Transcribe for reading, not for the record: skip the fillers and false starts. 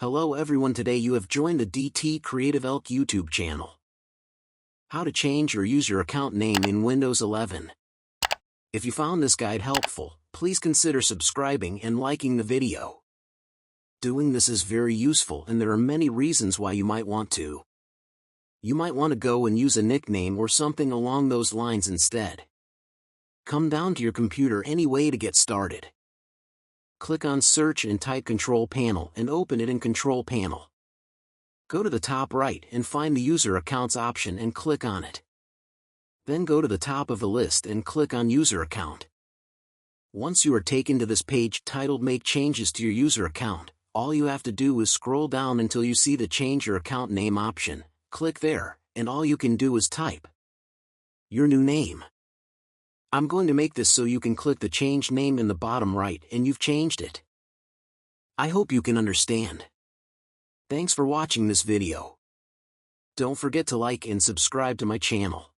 Hello everyone, today you have joined the DT Creative Elk YouTube channel. How to change or use your account name in Windows 11. If you found this guide helpful, please consider subscribing and liking the video. Doing this is very useful and there are many reasons why you might want to. You might want to go and use a nickname or something along those lines instead. Come down to your computer anyway to get started. Click on Search and type Control Panel and open it in Control Panel. Go to the top right and find the User Accounts option and click on it. Then go to the top of the list and click on User Account. Once you are taken to this page titled Make Changes to Your User Account, all you have to do is scroll down until you see the Change Your Account Name option, click there, and all you can do is type your new name. I'm going to make this so you can click the Change Name in the bottom right and you've changed it. I hope you can understand. Thanks for watching this video. Don't forget to like and subscribe to my channel.